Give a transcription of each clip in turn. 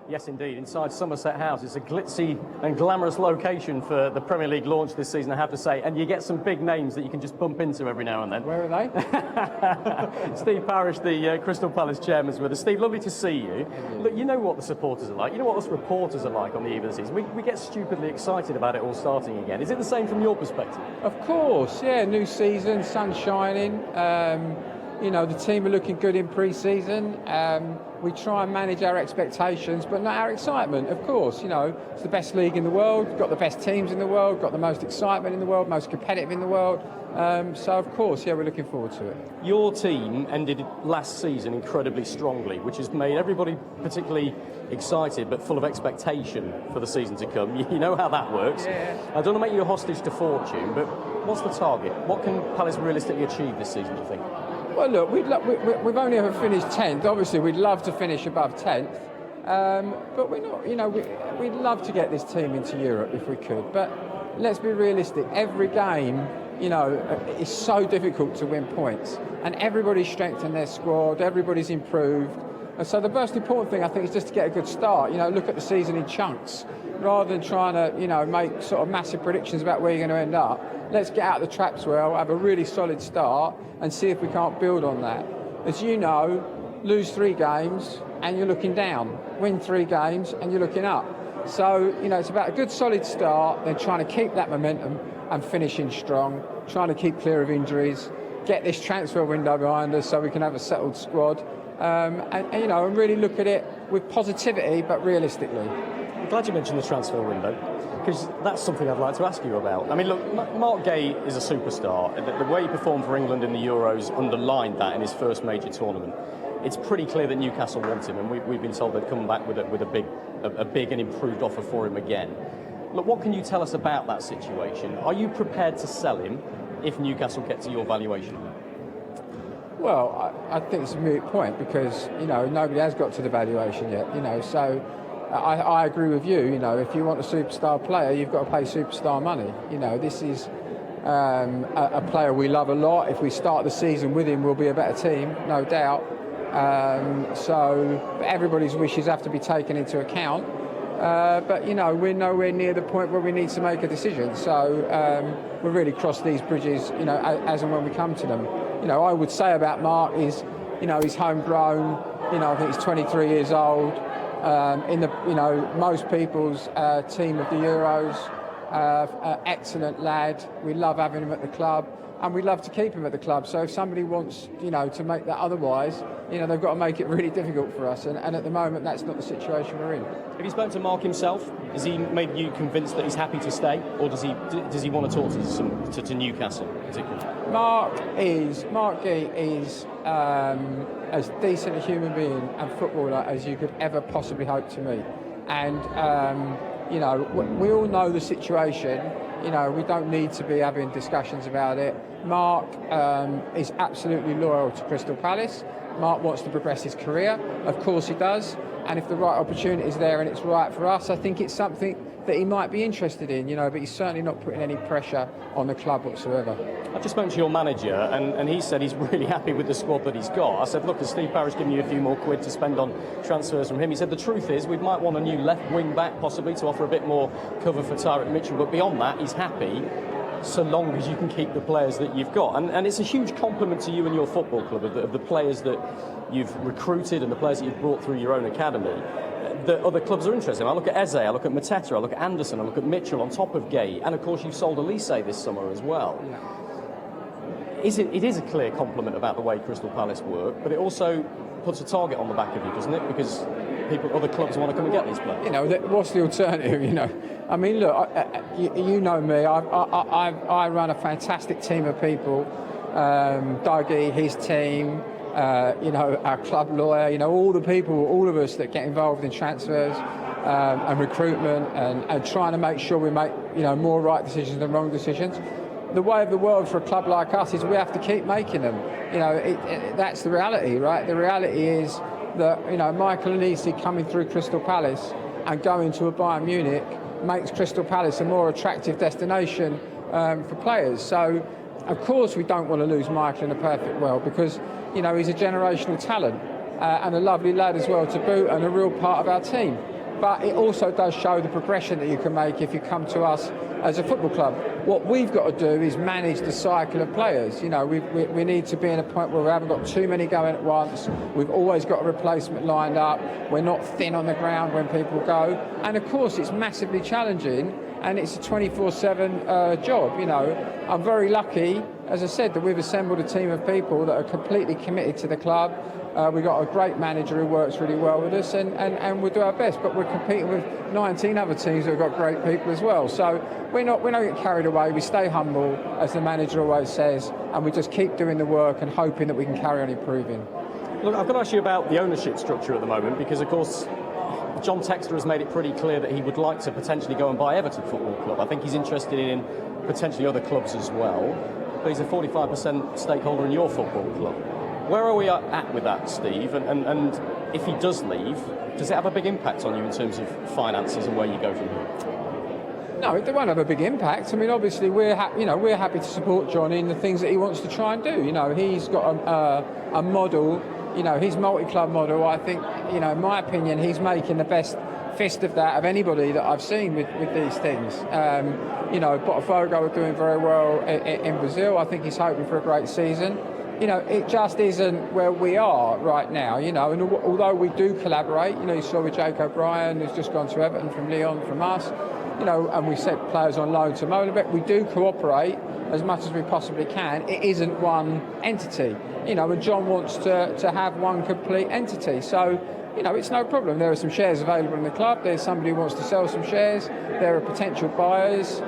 Yes, indeed. Inside Somerset House. It's a glitzy and glamorous location for the Premier League launch this season, I have to say. And you get some big names that you can just bump into every now and then. Where are they? Steve Parish, the Crystal Palace Chairman, is with us. Steve, lovely to see you. Look, you know what the supporters are like. You know what us reporters are like on the eve of the season. We get stupidly excited about it all starting again. Is it the same from your perspective? Of course, yeah. New season, sun shining. You know, the team are looking good in pre-season. We try and manage our expectations, but not our excitement, of course. You know, it's the best league in the world, got the best teams in the world, got the most excitement in the world, most competitive in the world. So, of course, yeah, we're looking forward to it. Your team ended last season incredibly strongly, which has made everybody particularly excited, but full of expectation for the season to come. You know how that works. Yeah. I don't want to make you a hostage to fortune, but what's the target? What can Palace realistically achieve this season, do you think? Well, look, we've only ever finished 10th. Obviously, we'd love to finish above 10th, but we're not. You know, we'd love to get this team into Europe if we could. But let's be realistic. Every game, you know, is so difficult to win points, and everybody's strengthened their squad. Everybody's improved, and so the most important thing I think is just to get a good start. You know, look at the season in chunks rather than trying to, you know, make sort of massive predictions about where you're going to end up. Let's get out of the traps well, have a really solid start, and see if we can't build on that. As you know, lose 3 games and you're looking down. Win 3 games and you're looking up. So, you know, it's about a good solid start, then trying to keep that momentum and finishing strong, trying to keep clear of injuries, get this transfer window behind us so we can have a settled squad, and you know, and really look at it with positivity but realistically. I'm glad you mentioned the transfer window, because that's something I'd like to ask you about. I mean, look, Marc Guehi is a superstar. The way he performed for England in the Euros underlined that in his first major tournament. It's pretty clear that Newcastle want him, and we've been told they'd come back with a big and improved offer for him again. Look, what can you tell us about that situation? Are you prepared to sell him if Newcastle get to your valuation? Well, I think it's a moot point because, you know, nobody has got to the valuation yet, you know, so I agree with you. You know, if you want a superstar player, you've got to pay superstar money. You know, this is a player we love a lot. If we start the season with him, we'll be a better team, no doubt. So everybody's wishes have to be taken into account. But, you know, we're nowhere near the point where we need to make a decision. So we'll really cross these bridges, you know, as and when we come to them. You know, I would say about Marc is, you know, he's homegrown. You know, I think he's 23 years old. In the, you know, most people's team of the Euros, excellent lad. We love having him at the club, and we'd love to keep him at the club. So if somebody wants, you know, to make that otherwise, you know, they've got to make it really difficult for us. And at the moment, that's not the situation we're in. Have you spoken to Marc himself? Has he made you convinced that he's happy to stay, or does he want to talk to Newcastle particularly? Marc Guehi is as decent a human being and footballer as you could ever possibly hope to meet. And you know, we all know the situation. You know, we don't need to be having discussions about it. Marc is absolutely loyal to Crystal Palace. Marc wants to progress his career. Of course he does. And if the right opportunity is there and it's right for us, I think it's something that he might be interested in, you know, but he's certainly not putting any pressure on the club whatsoever. I just spoke to your manager, and he said he's really happy with the squad that he's got. I said, look, has Steve Parish given you a few more quid to spend on transfers from him? He said, the truth is, we might want a new left wing back, possibly, to offer a bit more cover for Tyrick Mitchell, but beyond that, he's happy so long as you can keep the players that you've got. And it's a huge compliment to you and your football club of the players that you've recruited and the players that you've brought through your own academy. The other clubs are interesting. I look at Eze, I look at Mateta, I look at Anderson, I look at Mitchell on top of Guehi, and of course you've sold Elise this summer as well. Yeah. It is a clear compliment about the way Crystal Palace work, but it also puts a target on the back of you, doesn't it? Because other clubs want to come and get these players. You know, what's the alternative? You know, I mean, look, you know me. I run a fantastic team of people. Dougie, his team. You know, our club lawyer, you know, all the people, all of us that get involved in transfers and recruitment and trying to make sure we make, you know, more right decisions than wrong decisions. The way of the world for a club like us is we have to keep making them. You know, that's the reality, right? The reality is that, you know, Michael Elise coming through Crystal Palace and going to a Bayern Munich makes Crystal Palace a more attractive destination for players. So, of course, we don't want to lose Michael in a perfect world because, you know, he's a generational talent and a lovely lad as well to boot and a real part of our team. but it also does show the progression that you can make if you come to us as a football club. What we've got to do is manage the cycle of players. You know, we need to be in a point where we haven't got too many going at once. We've always got a replacement lined up. We're not thin on the ground when people go. And of course, it's massively challenging, and it's a 24/7 job. You know, I'm very lucky, as I said, that we've assembled a team of people that are completely committed to the club. We've got a great manager who works really well with us, and we'll do our best. But we're competing with 19 other teams that have got great people as well. So we don't get carried away. We stay humble, as the manager always says, and we just keep doing the work and hoping that we can carry on improving. Look, I've got to ask you about the ownership structure at the moment, because of course John Textor has made it pretty clear that he would like to potentially go and buy Everton Football Club. I think he's interested in potentially other clubs as well, but he's a 45% stakeholder in your football club. Where are we at with that, Steve? And if he does leave, does it have a big impact on you in terms of finances and where you go from here? No, it won't have a big impact. I mean, obviously, we're happy to support John in the things that he wants to try and do. You know, he's got a model. You know, his multi-club model. I think, you know, in my opinion, he's making the best fist of that of anybody that I've seen with these things. You know, Botafogo are doing very well in Brazil. I think he's hoping for a great season. You know, it just isn't where we are right now, you know, and although we do collaborate, you know, you saw with Jake O'Brien, who's just gone to Everton from Lyon, from us, you know, and we sent players on loan to Molenbeek. We do cooperate as much as we possibly can. It isn't one entity, you know, and John wants to have one complete entity. So, you know, it's no problem. There are some shares available in the club. There's somebody who wants to sell some shares. There are potential buyers.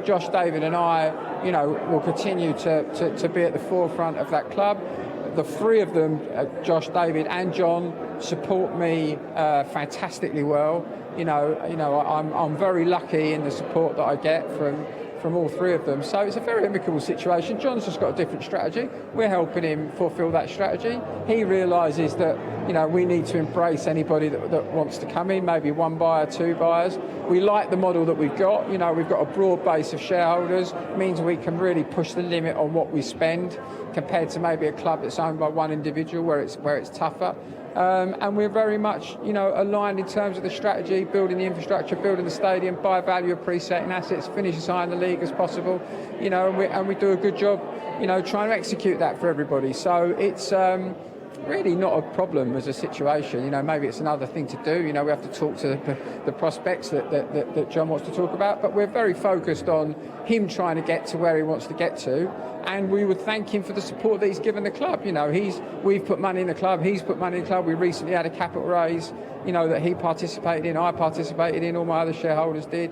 Josh, David and I, you know, will continue to be at the forefront of that club. The three of them, Josh, David and John, support me fantastically well. You know, I'm very lucky in the support that I get from all three of them. So it's a very amicable situation. John's just got a different strategy. We're helping him fulfil that strategy. He realises that, you know, we need to embrace anybody that wants to come in, maybe one buyer, two buyers. We like the model that we've got. You know, we've got a broad base of shareholders. It means we can really push the limit on what we spend compared to maybe a club that's owned by one individual where it's tougher. And we're very much, you know, aligned in terms of the strategy, building the infrastructure, building the stadium, buy value, appreciating assets, finish as high in the league as possible, you know, and we do a good job, you know, trying to execute that for everybody. So it's really not a problem as a situation. You know, maybe it's another thing to do. You know, we have to talk to the prospects that John wants to talk about, but we're very focused on him trying to get to where he wants to get to. And we would thank him for the support that he's given the club. You know, we've put money in the club, he's put money in the club. We recently had a capital raise, you know, that he participated in, I participated in, all my other shareholders did,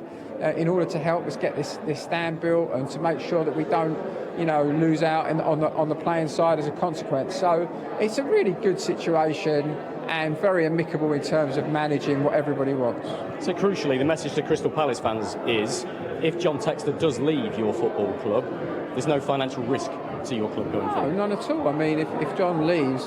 in order to help us get this stand built and to make sure that we don't, you know, lose out on the playing side as a consequence. So it's a really good situation and very amicable in terms of managing what everybody wants. So crucially, the message to Crystal Palace fans is, if John Textor does leave your football club, there's no financial risk to your club going forward? No, none at all. I mean, if John leaves,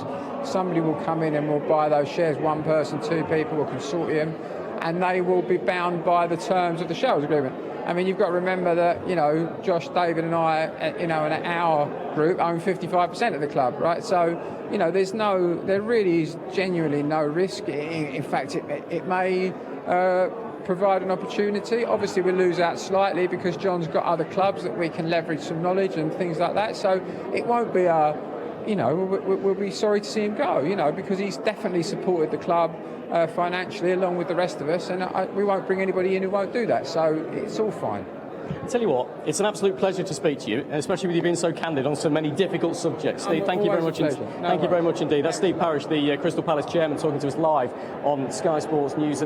somebody will come in and will buy those shares, one person, two people, a consortium, and they will be bound by the terms of the shareholders agreement. I mean, you've got to remember that, you know, Josh, David and I, you know, and our group own 55% of the club, right? So, you know, there really is genuinely no risk. In fact, it may provide an opportunity. Obviously, we lose out slightly because John's got other clubs that we can leverage some knowledge and things like that. So it won't be you know, we'll be sorry to see him go, you know, because he's definitely supported the club financially along with the rest of us, and we won't bring anybody in who won't do that. So it's all fine. I tell you what, it's an absolute pleasure to speak to you, especially with you being so candid on so many difficult subjects. Steve, thank you very much. Thank you very much indeed. That's Steve Parish, the Crystal Palace chairman, talking to us live on Sky Sports News.